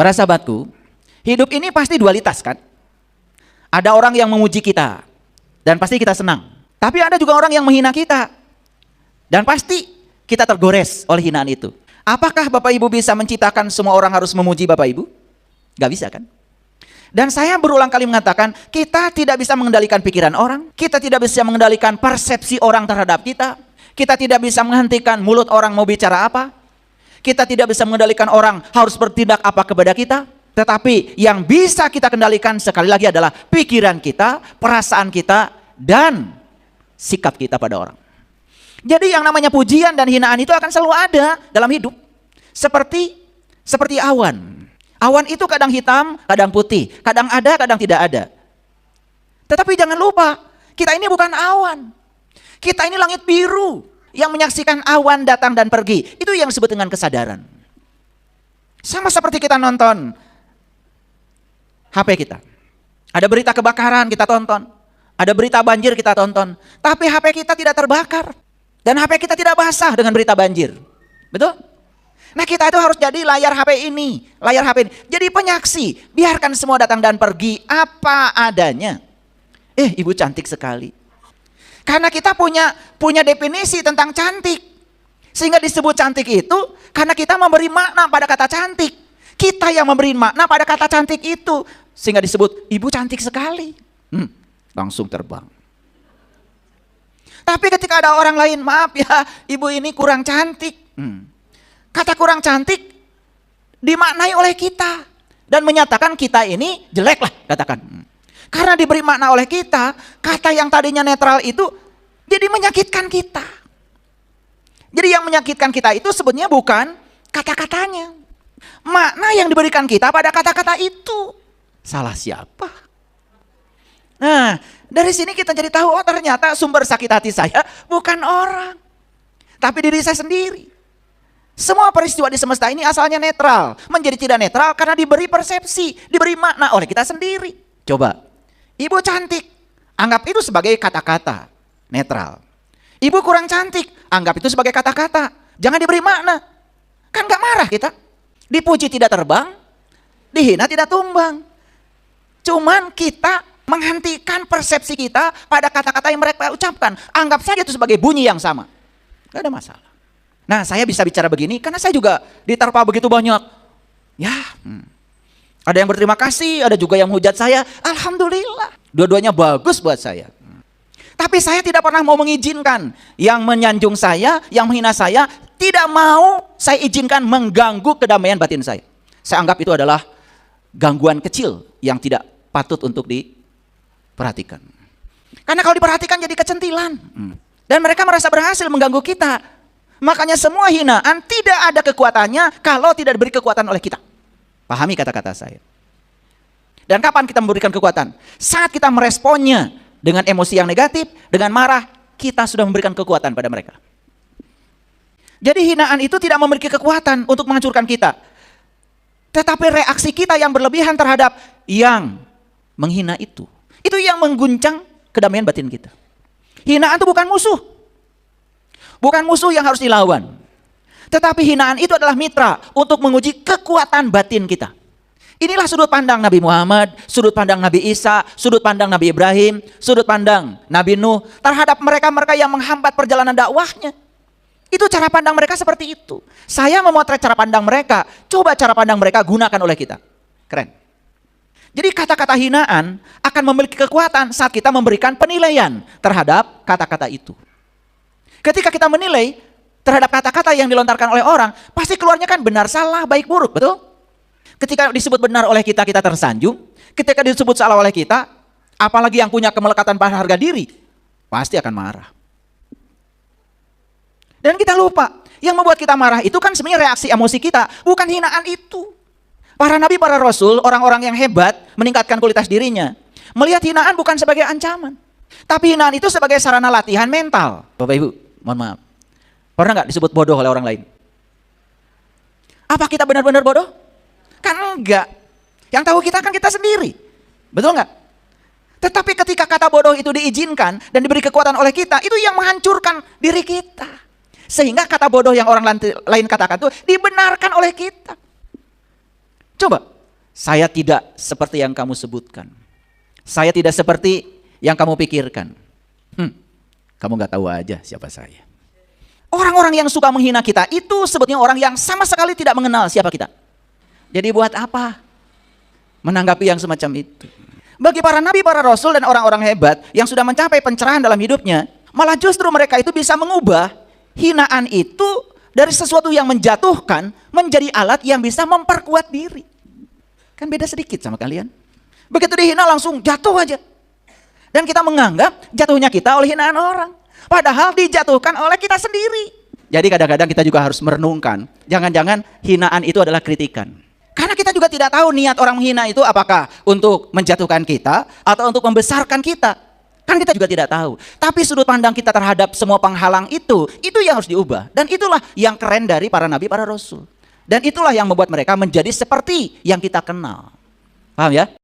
Para sahabatku, hidup ini pasti dualitas kan? Ada orang yang memuji kita dan pasti kita senang. Tapi ada juga orang yang menghina kita dan pasti kita tergores oleh hinaan itu. Apakah Bapak Ibu bisa menciptakan semua orang harus memuji Bapak Ibu? Gak bisa kan? Dan saya berulang kali mengatakan, kita tidak bisa mengendalikan pikiran orang, kita tidak bisa mengendalikan persepsi orang terhadap kita tidak bisa menghentikan mulut orang mau bicara apa, kita tidak bisa mengendalikan orang harus bertindak apa kepada kita. Tetapi yang bisa kita kendalikan sekali lagi adalah pikiran kita, perasaan kita, dan sikap kita pada orang. Jadi yang namanya pujian dan hinaan itu akan selalu ada dalam hidup. Seperti awan. Awan itu kadang hitam, kadang putih. Kadang ada, kadang tidak ada. Tetapi jangan lupa, kita ini bukan awan. Kita ini langit biru yang menyaksikan awan datang dan pergi. Itu yang disebut dengan kesadaran. Sama seperti kita nonton HP kita. Ada berita kebakaran kita tonton. Ada berita banjir kita tonton. Tapi HP kita tidak terbakar. Dan HP kita tidak basah dengan berita banjir. Betul? Nah kita itu harus jadi layar HP ini. Layar HP ini. Jadi penyaksi. Biarkan semua datang dan pergi apa adanya. Ibu cantik sekali. Karena kita punya definisi tentang cantik. Sehingga disebut cantik itu karena kita memberi makna pada kata cantik. Kita yang memberi makna pada kata cantik itu. Sehingga disebut ibu cantik sekali. Langsung terbang. Tapi ketika ada orang lain, maaf ya, ibu ini kurang cantik. Kata kurang cantik dimaknai oleh kita. Dan menyatakan kita ini jelek lah, katakan. Karena diberi makna oleh kita, kata yang tadinya netral itu jadi menyakitkan kita. Jadi yang menyakitkan kita itu sebenarnya bukan kata-katanya. Makna yang diberikan kita pada kata-kata itu. Salah siapa? Nah, dari sini kita jadi tahu, oh ternyata sumber sakit hati saya bukan orang, tapi diri saya sendiri. Semua peristiwa di semesta ini asalnya netral, menjadi tidak netral karena diberi persepsi, diberi makna oleh kita sendiri. Coba, ibu cantik, anggap itu sebagai kata-kata netral. Ibu kurang cantik, anggap itu sebagai kata-kata, jangan diberi makna. Kan gak marah kita. Dipuji tidak terbang, dihina tidak tumbang. Cuman kita menghentikan persepsi kita pada kata-kata yang mereka ucapkan. Anggap saja itu sebagai bunyi yang sama. Gak ada masalah. Nah saya bisa bicara begini karena saya juga diterpa begitu banyak. Ya, ada yang berterima kasih, ada juga yang menghujat saya. Alhamdulillah, dua-duanya bagus buat saya. Tapi saya tidak pernah mau mengizinkan yang menyanjung saya, yang menghina saya, tidak mau saya izinkan mengganggu kedamaian batin saya. Saya anggap itu adalah gangguan kecil yang tidak patut untuk diperhatikan. Karena kalau diperhatikan jadi kecentilan. Dan mereka merasa berhasil mengganggu kita. Makanya semua hinaan tidak ada kekuatannya kalau tidak diberi kekuatan oleh kita. Pahami kata-kata saya. Dan kapan kita memberikan kekuatan? Saat kita meresponnya dengan emosi yang negatif, dengan marah, kita sudah memberikan kekuatan pada mereka. Jadi hinaan itu tidak memiliki kekuatan untuk menghancurkan kita. Tetapi reaksi kita yang berlebihan terhadap yang menghina itu yang mengguncang kedamaian batin kita. Hinaan itu bukan musuh. Bukan musuh yang harus dilawan. Tetapi hinaan itu adalah mitra untuk menguji kekuatan batin kita. Inilah sudut pandang Nabi Muhammad, sudut pandang Nabi Isa, sudut pandang Nabi Ibrahim, sudut pandang Nabi Nuh terhadap mereka-mereka yang menghambat perjalanan dakwahnya. Itu cara pandang mereka seperti itu. Saya memotret cara pandang mereka, coba cara pandang mereka gunakan oleh kita. Keren. Jadi kata-kata hinaan akan memiliki kekuatan saat kita memberikan penilaian terhadap kata-kata itu. Ketika kita menilai terhadap kata-kata yang dilontarkan oleh orang, pasti keluarnya kan benar, salah, baik, buruk, betul? Ketika disebut benar oleh kita, kita tersanjung. Ketika disebut salah oleh kita, apalagi yang punya kemelekatan pada harga diri, pasti akan marah. Dan kita lupa, yang membuat kita marah itu kan sebenarnya reaksi emosi kita, bukan hinaan itu. Para nabi, para rasul, orang-orang yang hebat meningkatkan kualitas dirinya, melihat hinaan bukan sebagai ancaman, tapi hinaan itu sebagai sarana latihan mental. Bapak Ibu, mohon maaf. Pernah nggak disebut bodoh oleh orang lain? Apa kita benar-benar bodoh? Kan enggak. Yang tahu kita kan kita sendiri. Betul nggak? Tetapi ketika kata bodoh itu diizinkan dan diberi kekuatan oleh kita, itu yang menghancurkan diri kita. Sehingga kata bodoh yang orang lain katakan itu dibenarkan oleh kita. Coba, saya tidak seperti yang kamu sebutkan. Saya tidak seperti yang kamu pikirkan. Kamu gak tahu aja siapa saya. Orang-orang yang suka menghina kita itu sebetulnya orang yang sama sekali tidak mengenal siapa kita. Jadi buat apa menanggapi yang semacam itu? Bagi para nabi, para rasul, dan orang-orang hebat yang sudah mencapai pencerahan dalam hidupnya, malah justru mereka itu bisa mengubah hinaan itu dari sesuatu yang menjatuhkan menjadi alat yang bisa memperkuat diri. Kan beda sedikit sama kalian. Begitu dihina langsung jatuh aja. Dan kita menganggap jatuhnya kita oleh hinaan orang. Padahal dijatuhkan oleh kita sendiri. Jadi kadang-kadang kita juga harus merenungkan. Jangan-jangan hinaan itu adalah kritikan. Karena kita juga tidak tahu niat orang menghina itu apakah untuk menjatuhkan kita atau untuk membesarkan kita. Kan kita juga tidak tahu. Tapi sudut pandang kita terhadap semua penghalang itu yang harus diubah. Dan itulah yang keren dari para nabi, para rasul. Dan itulah yang membuat mereka menjadi seperti yang kita kenal. Paham ya?